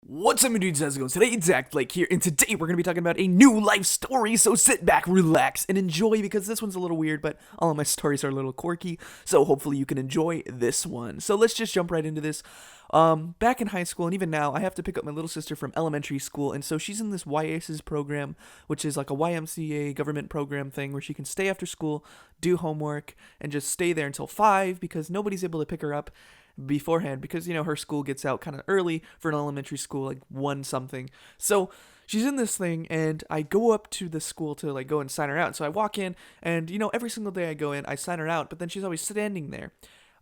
What's up, my dudes? How's it going? Today, it's dakblake here, and today we're going to be talking about a new life story, so sit back, relax, and enjoy, because this one's a little weird, but all of my stories are a little quirky, so hopefully you can enjoy this one. So let's just jump right into this. Back in high school, and even now, I have to pick up my little sister from elementary school, and so she's in this YACES program, which is like a YMCA government program thing, where she can stay after school, do homework, and just stay there until 5, because nobody's able to pick her up beforehand because her school gets out kind of early for an elementary school, like 1 something. So she's in this thing, and I go up to the school to like go and sign her out. So I walk in, and every single day I go in, I sign her out, but then she's always standing there.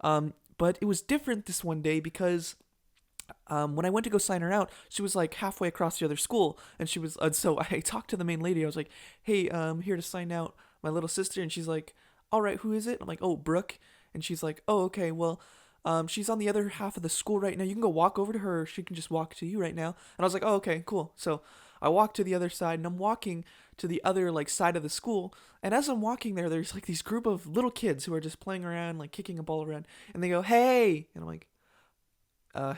But it was different this one day because when I went to go sign her out, she was like halfway across the other school, and she was. So I talked to the main lady. I was like, "Hey, I'm here to sign out my little sister," and she's like, "All right, who is it?" I'm like, "Oh, Brooke," and she's like, "Oh, okay, well." She's on the other half of the school right now. You can go walk over to her. Or she can just walk to you right now. And I was like, oh, okay, cool. So I walked to the other side, and I'm walking to the other like side of the school. And as I'm walking there, there's like these group of little kids who are just playing around, like kicking a ball around. And they go, hey, and I'm like,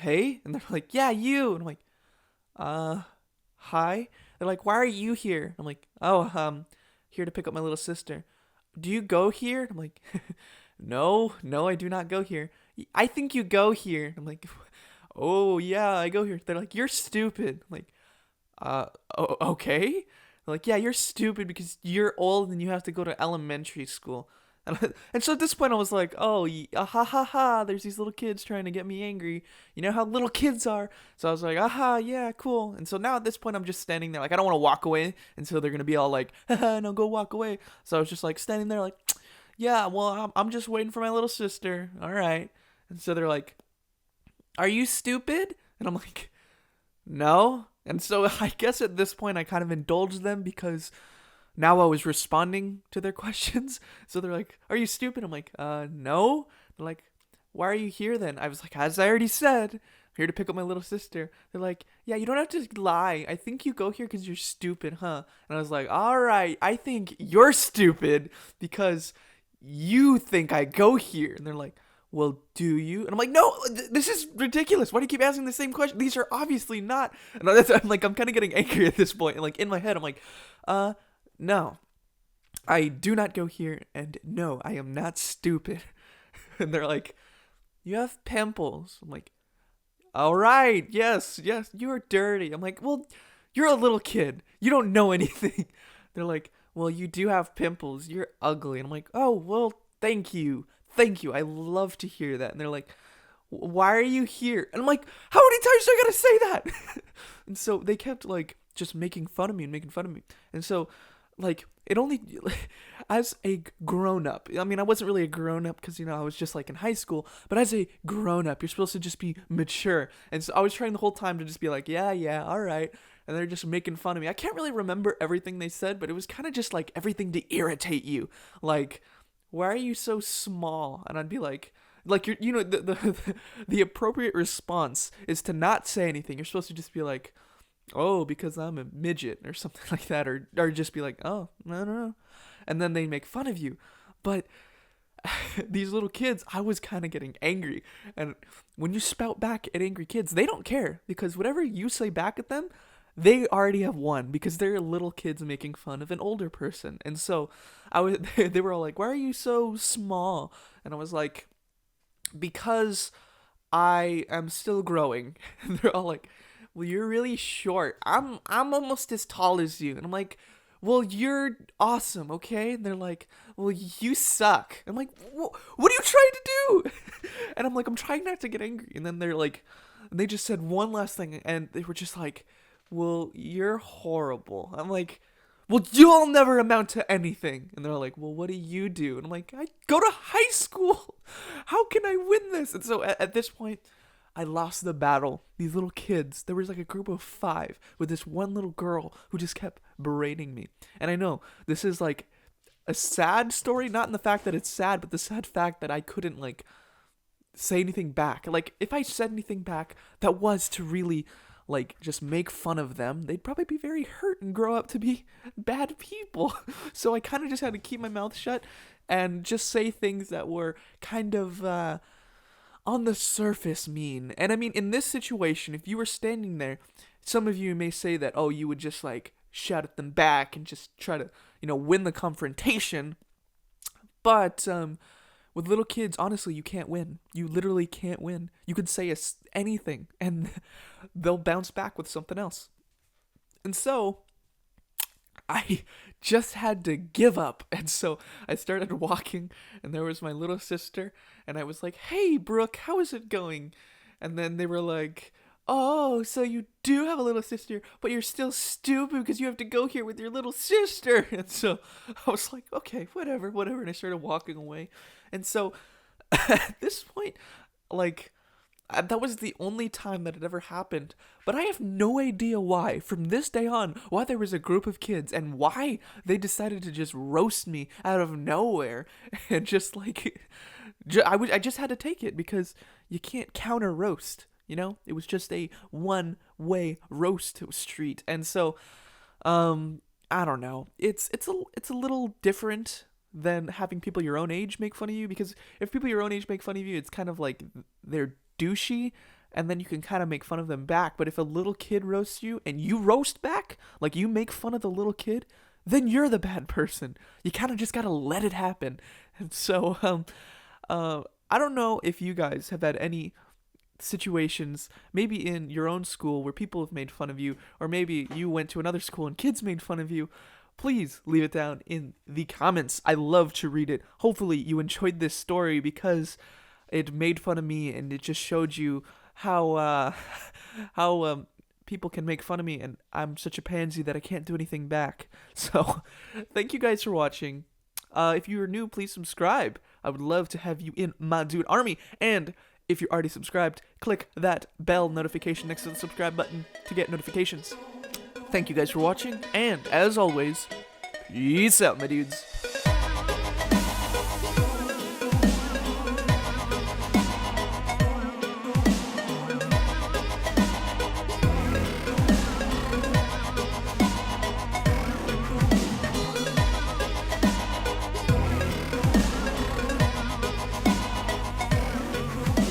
hey, and they're like, yeah, you. And I'm like, hi. They're like, why are you here? I'm like, oh, here to pick up my little sister. Do you go here? I'm like, no, I do not go here. I think you go here. I'm like, oh yeah, I go here. They're like, you're stupid. I'm like, okay. They're like, yeah, you're stupid because you're old and you have to go to elementary school. And so at this point I was like, oh, ha ha ha, there's these little kids trying to get me angry. You know how little kids are. So I was like, aha, yeah, cool. And so now at this point I'm just standing there. Like, I don't want to walk away. And so they're going to be all like, haha, no, go walk away. So I was just like standing there like, yeah, well, I'm just waiting for my little sister. All right. And so they're like, are you stupid? And I'm like, no. And so I guess at this point I kind of indulged them because now I was responding to their questions. So they're like, are you stupid? I'm like, no. They're like, why are you here then? I was like, as I already said, I'm here to pick up my little sister. They're like, yeah, you don't have to lie. I think you go here because you're stupid, huh? And I was like, all right, I think you're stupid because you think I go here. And they're like, well, do you? And I'm like, no, this is ridiculous. Why do you keep asking the same question? These are obviously not. And I'm like, I'm kind of getting angry at this point. And like in my head, I'm like, no, I do not go here. And no, I am not stupid. And they're like, you have pimples. I'm like, all right, yes, you're dirty. I'm like, well, you're a little kid. You don't know anything. They're like, well, you do have pimples. You're ugly. And I'm like, oh, well, thank you. Thank you. I love to hear that. And they're like, why are you here? And I'm like, how many times do I gotta say that? And so they kept like just making fun of me and making fun of me. And so like it only as a grown up, I mean, I wasn't really a grown up because I was just like in high school, but as a grown up you're supposed to just be mature. And so I was trying the whole time to just be like, yeah, all right. And they're just making fun of me. I can't really remember everything they said, but it was kind of just like everything to irritate you. Like, why are you so small? And I'd be like you're, the appropriate response is to not say anything. You're supposed to just be like, oh, because I'm a midget or something like that, or just be like, oh, I don't know. And then they make fun of you. But these little kids, I was kind of getting angry. And when you spout back at angry kids, they don't care because whatever you say back at them, they already have won because they're little kids making fun of an older person. And so they were all like, why are you so small? And I was like, because I am still growing. And they're all like, well, you're really short. I'm almost as tall as you. And I'm like, well, you're awesome, okay? And they're like, well, you suck. I'm like, what are you trying to do? And I'm like, I'm trying not to get angry. And then they're like, they just said one last thing, and they were just like, well, you're horrible. I'm like, well, you'll never amount to anything. And they're like, well, what do you do? And I'm like, I go to high school. How can I win this? And so at this point, I lost the battle. These little kids, there was like a group of 5 with this one little girl who just kept berating me. And I know this is like a sad story, not in the fact that it's sad, but the sad fact that I couldn't like say anything back. Like if I said anything back that was to really like just make fun of them, they'd probably be very hurt and grow up to be bad people. So I kind of just had to keep my mouth shut and just say things that were kind of on the surface mean. And I mean, in this situation, if you were standing there, some of you may say that, oh, you would just like shout at them back and just try to, win the confrontation. But with little kids, honestly, you can't win. You literally can't win. You could say anything and they'll bounce back with something else. And so I just had to give up. And so I started walking, and there was my little sister, and I was like, "Hey, Brooke, how is it going?" And then they were like, "Oh, so you do have a little sister, but you're still stupid because you have to go here with your little sister." And so I was like, "Okay, whatever." And I started walking away. And so at this point, like, that was the only time that it ever happened, but I have no idea why, from this day on, why there was a group of kids and why they decided to just roast me out of nowhere and just like, I just had to take it because you can't counter roast, It was just a one-way roast street, and so, I don't know. It's a little different than having people your own age make fun of you, because if people your own age make fun of you, it's kind of like they're douchey, and then you can kind of make fun of them back. But if a little kid roasts you and you roast back, like you make fun of the little kid, then you're the bad person. You kind of just gotta let it happen. And so I don't know if you guys have had any situations, maybe in your own school, where people have made fun of you, or maybe you went to another school and kids made fun of you. Please leave it down in the comments. I love to read it. Hopefully you enjoyed this story, because it made fun of me, and it just showed you how people can make fun of me, and I'm such a pansy that I can't do anything back. So thank you guys for watching. If you are new, please subscribe. I would love to have you in my dude army. And if you're already subscribed, click that bell notification next to the subscribe button to get notifications. Thank you guys for watching, and as always, peace out, my dudes.